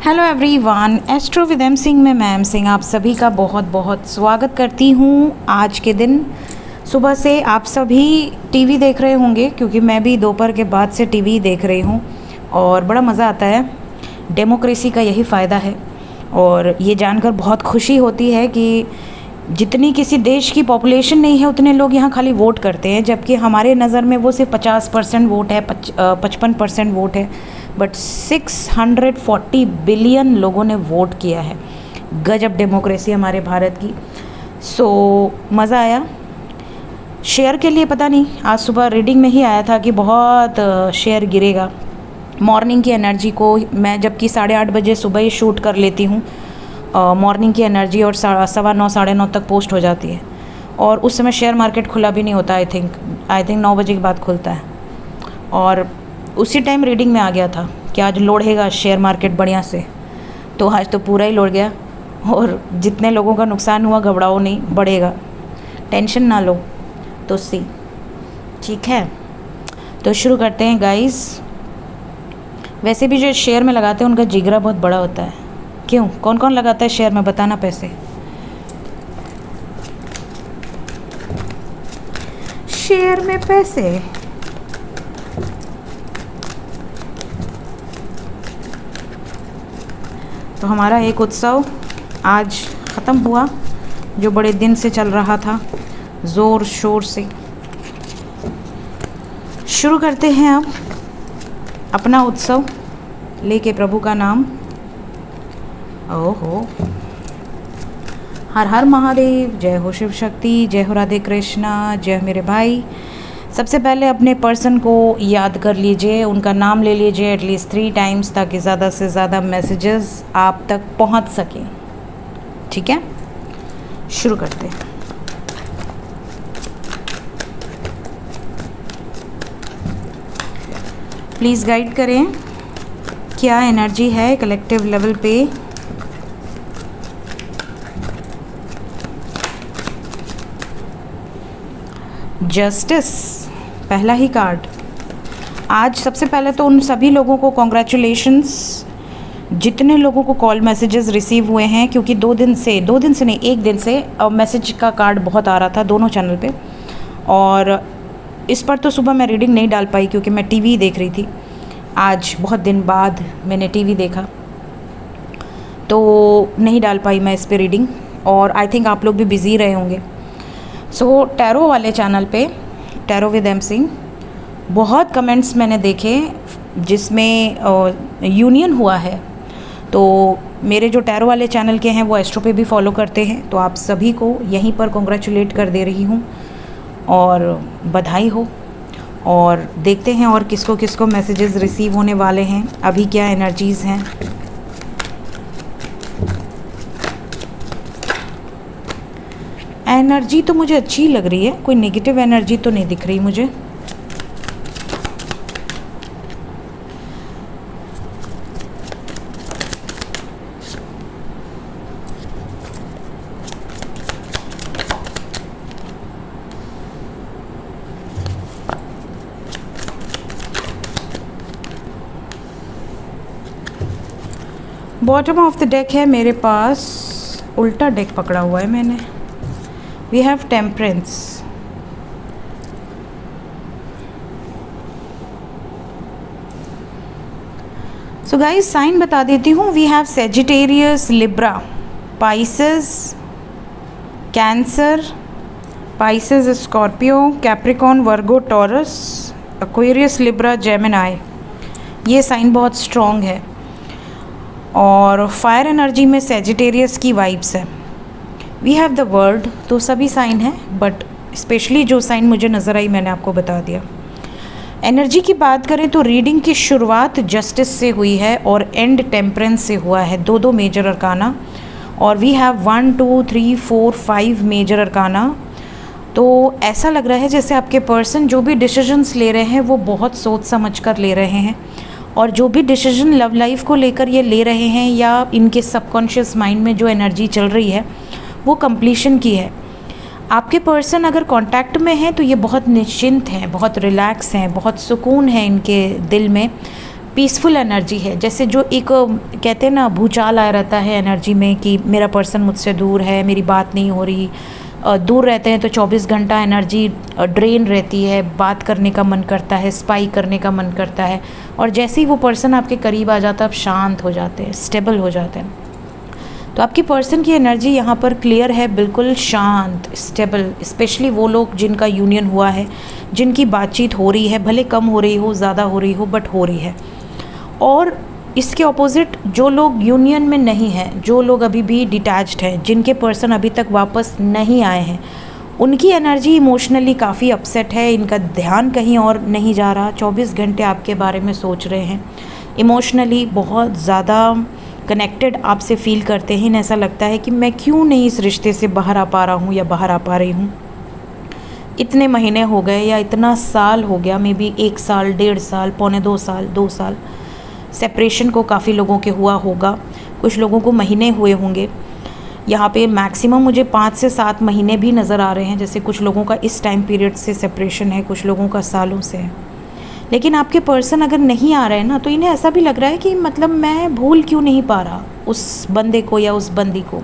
Hello everyone, astro with M Singh में ma'am Singh आप सभी का बहुत बहुत स्वागत करती हूँ। आज के दिन सुबह से आप सभी टीवी देख रहे होंगे, क्योंकि मैं भी दोपहर के बाद से टीवी देख रही हूँ और बड़ा मज़ा आता है। डेमोक्रेसी का यही फ़ायदा है और ये जानकर बहुत खुशी होती है कि जितनी किसी देश की पॉपुलेशन नहीं है उतने लोग यहाँ खाली वोट करते हैं, जबकि हमारे नज़र में वो सिर्फ 50% वोट है, 55% वोट है, बट 640 बिलियन लोगों ने वोट किया है। गजब डेमोक्रेसी हमारे भारत की। सो मज़ा आया। शेयर के लिए पता नहीं, आज सुबह रीडिंग में ही आया था कि बहुत शेयर गिरेगा। मॉर्निंग की एनर्जी को मैं जबकि 8:30 बजे सुबह ही शूट कर लेती हूँ, मॉर्निंग की एनर्जी और 9:15 साढ़े 9 तक पोस्ट हो जाती है और उस समय शेयर मार्केट खुला भी नहीं होता। आई थिंक 9 बजे के बाद खुलता है और उसी टाइम रीडिंग में आ गया था कि आज लोढ़ेगा शेयर मार्केट बढ़िया से। तो आज तो पूरा ही लोढ़ गया और जितने लोगों का नुकसान हुआ घबराओ नहीं, बढ़ेगा, टेंशन ना लो। तो ठीक है, तो शुरू करते हैं गाइस। वैसे भी जो शेयर में लगाते हैं उनका जिगरा बहुत बड़ा होता है। क्यों, कौन कौन लगाता है शेयर में, बताना पैसे। शेयर में पैसे तो हमारा एक उत्सव आज ख़त्म हुआ जो बड़े दिन से चल रहा था ज़ोर शोर से। शुरू करते हैं अब अपना उत्सव लेके प्रभु का नाम। ओहो, हर हर महादेव, जय हो शिव शक्ति, जय हो राधे कृष्णा, जय हो मेरे भाई। सबसे पहले अपने पर्सन को याद कर लीजिए, उनका नाम ले लीजिए एटलीस्ट 3 टाइम्स, ताकि ज़्यादा से ज़्यादा मैसेजेस आप तक पहुंच सकें। ठीक है, शुरू करते हैं। प्लीज़ गाइड करें क्या एनर्जी है कलेक्टिव लेवल पे। जस्टिस, पहला ही कार्ड। आज सबसे पहले तो उन सभी लोगों को कॉन्ग्रेचुलेशंस जितने लोगों को कॉल मैसेजेस रिसीव हुए हैं, क्योंकि 2 दिन से नहीं 1 दिन से मैसेज का कार्ड बहुत आ रहा था दोनों चैनल पे। और इस पर तो सुबह मैं रीडिंग नहीं डाल पाई क्योंकि मैं टीवी देख रही थी। आज बहुत दिन बाद मैंने टीवी देखा तो नहीं डाल पाई मैं इस पे रीडिंग, और आई थिंक आप लोग भी बिज़ी रहे होंगे। सो टैरो वाले चैनल पे, टैरो विद एम सिंह, बहुत कमेंट्स मैंने देखे जिसमें यूनियन हुआ है। तो मेरे जो टैरो वाले चैनल के हैं वो एस्ट्रो पे भी फॉलो करते हैं, तो आप सभी को यहीं पर कॉन्ग्रेचुलेट कर दे रही हूँ और बधाई हो। और देखते हैं और किसको किसको मैसेजेस रिसीव होने वाले हैं, अभी क्या एनर्जीज़ हैं। एनर्जी तो मुझे अच्छी लग रही है, कोई नेगेटिव एनर्जी तो नहीं दिख रही मुझे। बॉटम ऑफ द डेक है मेरे पास, उल्टा डेक पकड़ा हुआ है मैंने। We have temperance. So guys, sign बता देती हूँ। We have Sagittarius, Libra, Pisces, Cancer, Pisces, Scorpio, Capricorn, Virgo, Taurus, Aquarius, Libra, Gemini. ये साइन बहुत स्ट्रॉन्ग है और फायर एनर्जी में सेजिटेरियस की वाइब्स है। वी हैव द वर्ल्ड, तो सभी साइन हैं, बट स्पेशली जो साइन मुझे नज़र आई मैंने आपको बता दिया। एनर्जी की बात करें तो रीडिंग की शुरुआत जस्टिस से हुई है और एंड टेम्परेंस से हुआ है, 2 मेजर अरकाना। और वी हैव 1 2 3 4 5 मेजर अरकाना। तो ऐसा लग रहा है जैसे आपके पर्सन जो भी डिसीजंस ले रहे हैं वो बहुत सोच समझ कर ले रहे हैं, और जो भी डिसीजन लव लाइफ को लेकर ये ले रहे हैं या इनके सबकॉन्शियस माइंड में जो एनर्जी चल रही है वो कंप्लीशन की है। आपके पर्सन अगर कांटेक्ट में हैं तो ये बहुत निश्चिंत हैं, बहुत रिलैक्स हैं, बहुत सुकून है इनके दिल में पीसफुल एनर्जी है। जैसे जो एक कहते हैं ना भूचाल आया रहता है एनर्जी में कि मेरा पर्सन मुझसे दूर है, मेरी बात नहीं हो रही। दूर रहते हैं तो 24 घंटा एनर्जी ड्रेन रहती है, बात करने का मन करता है, स्पाई करने का मन करता है, और जैसे ही वो पर्सन आपके करीब आ जाता है आप शांत हो जाते हैं, स्टेबल हो जाते हैं। तो आपकी पर्सन की एनर्जी यहाँ पर क्लियर है, बिल्कुल शांत, स्टेबल। स्पेशली वो लोग जिनका यूनियन हुआ है, जिनकी बातचीत हो रही है, भले कम हो रही हो, ज़्यादा हो रही हो, बट हो रही है। और इसके ऑपोजिट जो लोग यूनियन में नहीं हैं, जो लोग अभी भी डिटैच्ड हैं, जिनके पर्सन अभी तक वापस नहीं आए हैं, उनकी एनर्जी इमोशनली काफ़ी अपसेट है। इनका ध्यान कहीं और नहीं जा रहा, 24 घंटे आपके बारे में सोच रहे हैं, इमोशनली बहुत ज़्यादा कनेक्टेड आपसे फील करते हैं। ऐसा लगता है कि मैं क्यों नहीं इस रिश्ते से बाहर आ पा रहा हूँ या बाहर आ पा रही हूँ। इतने महीने हो गए या इतना साल हो गया, मे बी 1 साल, 1.5 साल, पौने 2 साल, 2 साल सेपरेशन को काफ़ी लोगों के हुआ होगा, कुछ लोगों को महीने हुए होंगे। यहाँ पे मैक्सिमम मुझे 5 से 7 महीने भी नज़र आ रहे हैं। जैसे कुछ लोगों का इस टाइम पीरियड से सेपरेशन है, कुछ लोगों का सालों से है। लेकिन आपके पर्सन अगर नहीं आ रहे हैं ना, तो इन्हें ऐसा भी लग रहा है कि मतलब मैं भूल क्यों नहीं पा रहा उस बंदे को या उस बंदी को।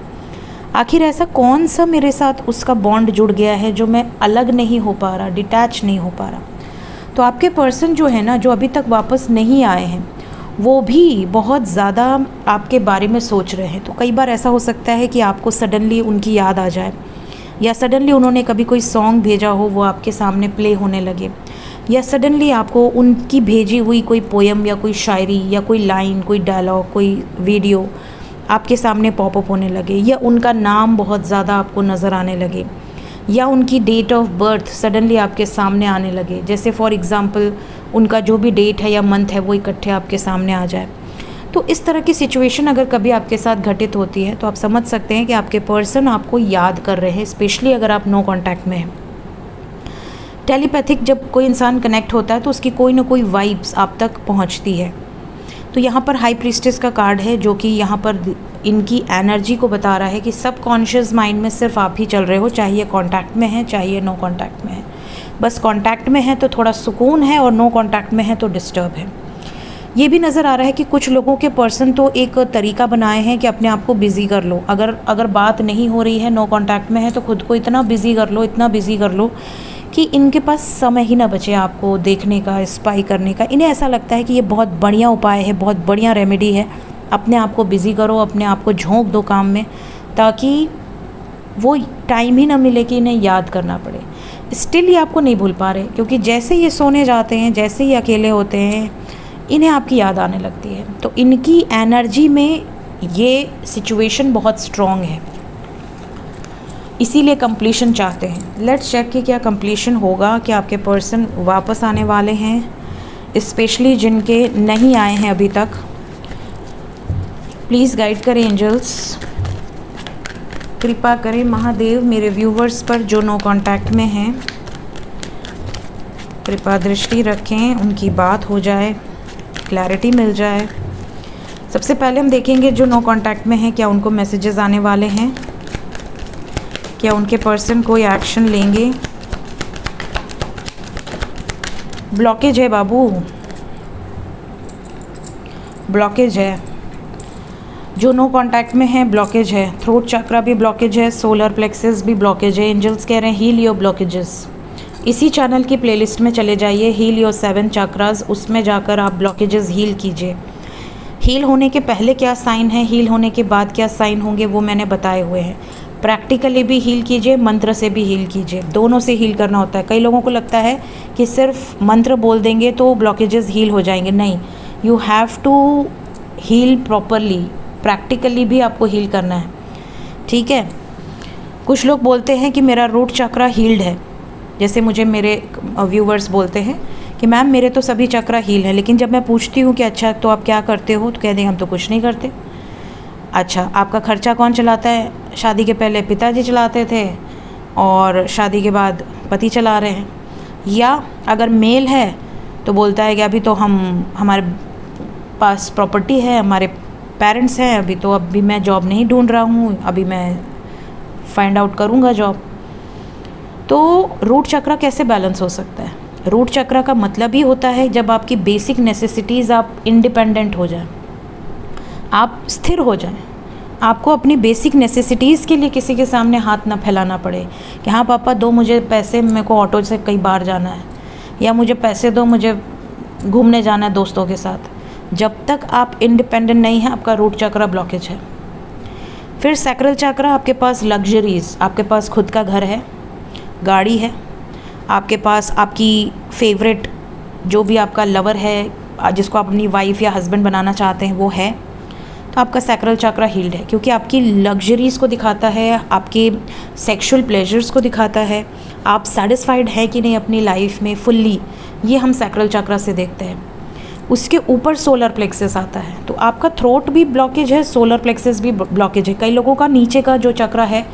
आखिर ऐसा कौन सा मेरे साथ उसका बॉन्ड जुड़ गया है जो मैं अलग नहीं हो पा रहा, डिटैच नहीं हो पा रहा। तो आपके पर्सन जो है ना, जो अभी तक वापस नहीं आए हैं, वो भी बहुत ज़्यादा आपके बारे में सोच रहे हैं। तो कई बार ऐसा हो सकता है कि आपको सडनली उनकी याद आ जाए, या सडनली उन्होंने कभी कोई सॉन्ग भेजा हो, वो आपके सामने प्ले होने लगे, या सडनली आपको उनकी भेजी हुई कोई पोयम या कोई शायरी या कोई लाइन, कोई डायलॉग, कोई वीडियो आपके सामने पॉपअप होने लगे, या उनका नाम बहुत ज़्यादा आपको नज़र आने लगे, या उनकी डेट ऑफ बर्थ सडनली आपके सामने आने लगे। जैसे फॉर एग्ज़ाम्पल उनका जो भी डेट है या मंथ है वो इकट्ठे आपके सामने आ जाए। तो इस तरह की सिचुएशन अगर कभी आपके साथ घटित होती है तो आप समझ सकते हैं कि आपके पर्सन आपको याद कर रहे हैं, स्पेशली अगर आप नो कांटेक्ट में हैं। टेलीपैथिक जब कोई इंसान कनेक्ट होता है तो उसकी कोई ना कोई वाइब्स आप तक पहुंचती है। तो यहाँ पर हाई प्रीस्टेस का कार्ड है जो कि यहाँ पर इनकी एनर्जी को बता रहा है कि सब कॉन्शियस माइंड में सिर्फ आप ही चल रहे हो, चाहे ये कॉन्टैक्ट में है चाहे ये नो कॉन्टैक्ट में है। बस कॉन्टैक्ट में है तो थोड़ा सुकून है, और नो कॉन्टैक्ट में है तो डिस्टर्ब है। ये भी नज़र आ रहा है कि कुछ लोगों के पर्सन तो एक तरीका बनाए हैं कि अपने आप को बिज़ी कर लो। अगर बात नहीं हो रही है, नो कॉन्टैक्ट में है, तो खुद को इतना बिज़ी कर लो, इतना बिज़ी कर लो कि इनके पास समय ही ना बचे आपको देखने का, स्पाई करने का। इन्हें ऐसा लगता है कि ये बहुत बढ़िया उपाय है, बहुत बढ़िया रेमेडी है। अपने आप को बिज़ी करो, अपने आप को झोंक दो काम में, ताकि वो टाइम ही ना मिले कि इन्हें याद करना पड़े। स्टिल ये आपको नहीं भूल पा रहे, क्योंकि जैसे ये सोने जाते हैं, जैसे ही अकेले होते हैं, इन्हें आपकी याद आने लगती है। तो इनकी एनर्जी में ये सिचुएशन बहुत स्ट्रॉन्ग है, इसीलिए कंप्लीशन चाहते हैं। लेट्स चेक कि क्या कंप्लीशन होगा, क्या आपके पर्सन वापस आने वाले हैं, स्पेशली जिनके नहीं आए हैं अभी तक। प्लीज़ गाइड करें एंजल्स, कृपा करें महादेव मेरे व्यूवर्स पर जो नो कांटेक्ट में हैं। कृपा दृष्टि रखें, उनकी बात हो जाए, क्लैरिटी मिल जाए। सबसे पहले हम देखेंगे जो नो कांटेक्ट में हैं, क्या उनको मैसेजेस आने वाले हैं, क्या उनके पर्सन कोई एक्शन लेंगे। ब्लॉकेज है बाबू, ब्लॉकेज है। जो नो कांटेक्ट में है ब्लॉकेज है। थ्रोट चक्रा भी ब्लॉकेज है, सोलर प्लेक्सस भी ब्लॉकेज है। एंजल्स कह रहे हैं हील योर ब्लॉकेजेस। इसी चैनल की प्लेलिस्ट में चले जाइए, हील योर 7 चक्रास, उसमें जाकर आप ब्लॉकेजेस हील कीजिए। हील होने के पहले क्या साइन है, हील होने के बाद क्या साइन होंगे, वो मैंने बताए हुए हैं। प्रैक्टिकली भी हील कीजिए, मंत्र से भी हील कीजिए, दोनों से हील करना होता है। कई लोगों को लगता है कि सिर्फ मंत्र बोल देंगे तो ब्लॉकेजेस हील हो जाएंगे, नहीं, you have to heal properly. Practically भी आपको हील करना है, ठीक है। कुछ लोग बोलते हैं कि मेरा रूट चक्रा हील्ड है, जैसे मुझे मेरे व्यूवर्स बोलते हैं कि मैम मेरे तो सभी चक्रा हील है, लेकिन जब मैं पूछती हूँ कि अच्छा तो आप क्या करते हो, तो कह दें हम तो कुछ नहीं करते। अच्छा, आपका खर्चा कौन चलाता है? शादी के पहले पिताजी चलाते थे और शादी के बाद पति चला रहे हैं। या अगर मेल है तो बोलता है कि अभी तो हमारे पास प्रॉपर्टी है, हमारे पेरेंट्स हैं, अभी मैं जॉब नहीं ढूंढ रहा हूँ, अभी मैं फाइंड आउट करूँगा जॉब। तो रूट चक्रा कैसे बैलेंस हो सकता है? रूट चक्र का मतलब ही होता है जब आपकी बेसिक नेसेसिटीज़ आप इंडिपेंडेंट हो जाएं, आप स्थिर हो जाएं, आपको अपनी बेसिक नेसेसिटीज़ के लिए किसी के सामने हाथ ना फैलाना पड़े कि हाँ पापा दो मुझे पैसे, मेरे को ऑटो से कई बार जाना है, या मुझे पैसे दो, मुझे घूमने जाना है दोस्तों के साथ। जब तक आप इंडिपेंडेंट नहीं हैं, आपका रूट चक्र ब्लॉकेज है। फिर सैक्रल चक्र, आपके पास लग्जरीज़, आपके पास खुद का घर है, गाड़ी है, आपके पास आपकी फेवरेट जो भी आपका लवर है, जिसको आप अपनी वाइफ या हस्बैंड बनाना चाहते हैं, वो है, तो आपका सैक्रल चक्र हील्ड है, क्योंकि आपकी लग्जरीज़ को दिखाता है, आपके सेक्सुअल प्लेजर्स को दिखाता है, आप सेटिस्फाइड है कि नहीं अपनी लाइफ में फुल्ली, ये हम सैक्रल चक्र से देखते हैं। उसके ऊपर सोलर प्लेक्सस आता है, तो आपका थ्रोट भी ब्लॉकेज है, सोलर प्लेक्सस भी ब्लॉकेज है। कई लोगों का नीचे का जो चक्र है,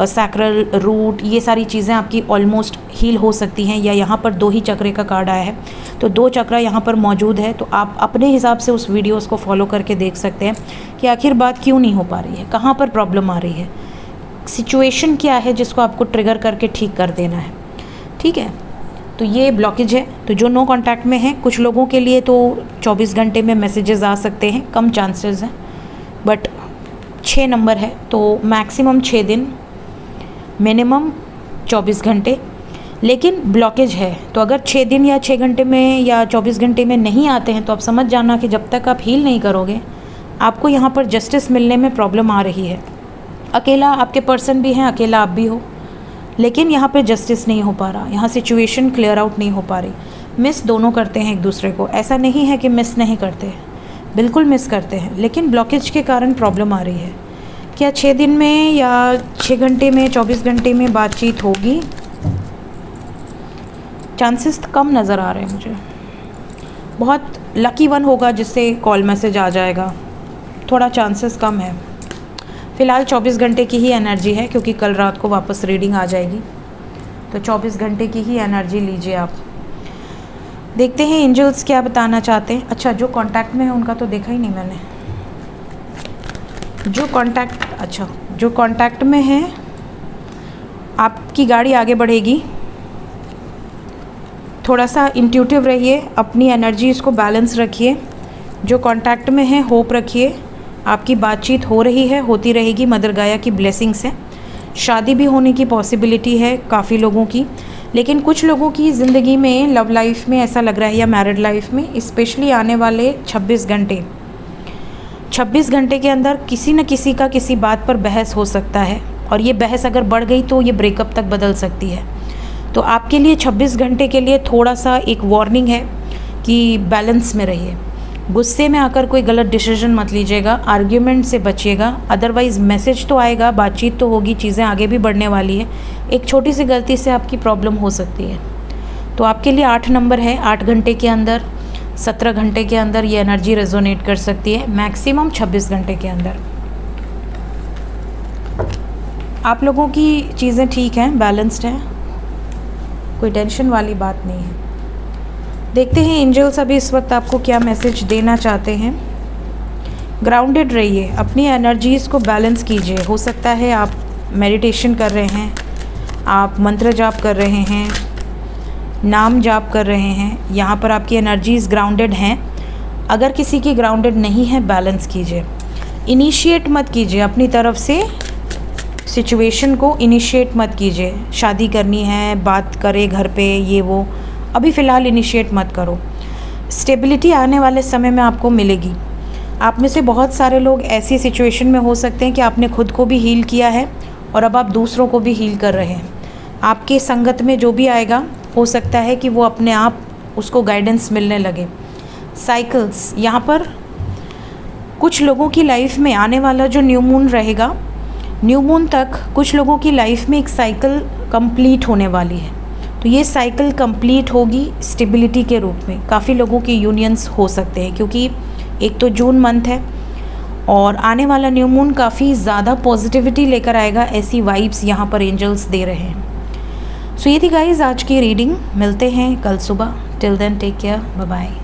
सैक्रल, रूट, ये सारी चीज़ें आपकी ऑलमोस्ट हील हो सकती हैं, या यहाँ पर 2 ही चक्रे का कार्ड आया है, तो 2 चक्र यहाँ पर मौजूद है। तो आप अपने हिसाब से उस वीडियोज़ को फॉलो करके देख सकते हैं कि आखिर बात क्यों नहीं हो पा रही है, कहाँ पर प्रॉब्लम आ रही है, सिचुएशन क्या है जिसको आपको ट्रिगर करके ठीक कर देना है। ठीक है, तो ये ब्लॉकेज है। तो जो नो कांटेक्ट में है, कुछ लोगों के लिए तो 24 घंटे में मैसेजेस आ सकते हैं, कम चांसेस हैं, बट 6 नंबर है तो मैक्सिमम 6 दिन, मिनिमम 24 घंटे, लेकिन ब्लॉकेज है। तो अगर 6 दिन या 6 घंटे में या 24 घंटे में नहीं आते हैं, तो आप समझ जाना कि जब तक आप हील नहीं करोगे, आपको यहाँ पर जस्टिस मिलने में प्रॉब्लम आ रही है। अकेला आपके पर्सन भी हैं, अकेला आप भी हो, लेकिन यहाँ पे जस्टिस नहीं हो पा रहा, यहाँ सिचुएशन क्लियर आउट नहीं हो पा रही। मिस दोनों करते हैं एक दूसरे को, ऐसा नहीं है कि मिस नहीं करते, बिल्कुल मिस करते हैं, लेकिन ब्लॉकेज के कारण प्रॉब्लम आ रही है। क्या 6 दिन में या 6 घंटे में, 24 घंटे में बातचीत होगी? चांसेस कम नज़र आ रहे हैं मुझे। बहुत लकी वन होगा जिससे कॉल मैसेज आ जाएगा, थोड़ा चांसेस कम है। फ़िलहाल 24 घंटे की ही एनर्जी है, क्योंकि कल रात को वापस रीडिंग आ जाएगी, तो 24 घंटे की ही एनर्जी लीजिए आप। देखते हैं एंजल्स क्या बताना चाहते हैं। अच्छा, जो कांटेक्ट में है उनका तो देखा ही नहीं मैंने। जो कांटेक्ट में है, आपकी गाड़ी आगे बढ़ेगी। थोड़ा सा इंट्यूटिव रहिए, अपनी एनर्जी इसको बैलेंस रखिए। जो कांटेक्ट में है, होप रखिए, आपकी बातचीत हो रही है, होती रहेगी, मदर गाया की ब्लेसिंग्स है। शादी भी होने की पॉसिबिलिटी है काफ़ी लोगों की, लेकिन कुछ लोगों की ज़िंदगी में, लव लाइफ में ऐसा लग रहा है, या मैरिड लाइफ में स्पेशली, आने वाले 26 घंटे के अंदर किसी न किसी का किसी बात पर बहस हो सकता है, और ये बहस अगर बढ़ गई तो ये ब्रेकअप तक बदल सकती है। तो आपके लिए 26 घंटे के लिए थोड़ा सा एक वार्निंग है कि बैलेंस में रहिए। गुस्से में आकर कोई गलत डिसीजन मत लीजिएगा, आर्ग्यूमेंट से बचिएगा, अदरवाइज़ मैसेज तो आएगा, बातचीत तो होगी, चीज़ें आगे भी बढ़ने वाली है। एक छोटी सी गलती से आपकी प्रॉब्लम हो सकती है। तो आपके लिए 8 नंबर है, 8 घंटे के अंदर, 17 घंटे के अंदर ये एनर्जी रेजोनेट कर सकती है, मैक्सिमम 26 घंटे के अंदर। आप लोगों की चीज़ें ठीक हैं, बैलेंस्ड हैं, कोई टेंशन वाली बात नहीं है। देखते हैं एंजल्स अभी इस वक्त आपको क्या मैसेज देना चाहते हैं। ग्राउंडेड रहिए, अपनी एनर्जीज़ को बैलेंस कीजिए। हो सकता है आप मेडिटेशन कर रहे हैं, आप मंत्र जाप कर रहे हैं, नाम जाप कर रहे हैं, यहाँ पर आपकी एनर्जीज़ ग्राउंडेड हैं। अगर किसी की ग्राउंडेड नहीं है, बैलेंस कीजिए, इनिशिएट मत कीजिए अपनी तरफ से, सिचुएशन को इनिशिएट मत कीजिए। शादी करनी है, बात करे घर पे, ये वो, अभी फ़िलहाल इनिशिएट मत करो। स्टेबिलिटी आने वाले समय में आपको मिलेगी। आप में से बहुत सारे लोग ऐसी सिचुएशन में हो सकते हैं कि आपने खुद को भी हील किया है और अब आप दूसरों को भी हील कर रहे हैं। आपके संगत में जो भी आएगा, हो सकता है कि वो अपने आप उसको गाइडेंस मिलने लगे। साइकिल्स, यहाँ पर कुछ लोगों की लाइफ में आने वाला जो न्यू मून रहेगा, न्यू मून तक कुछ लोगों की लाइफ में एक साइकिल कंप्लीट होने वाली है। तो ये साइकिल कंप्लीट होगी स्टेबिलिटी के रूप में। काफ़ी लोगों के यूनियंस हो सकते हैं, क्योंकि एक तो जून मंथ है और आने वाला न्यू मून काफ़ी ज़्यादा पॉजिटिविटी लेकर आएगा, ऐसी वाइब्स यहाँ पर एंजल्स दे रहे हैं। सो ये थी गाइस आज की रीडिंग, मिलते हैं कल सुबह। Till then take care, bye bye.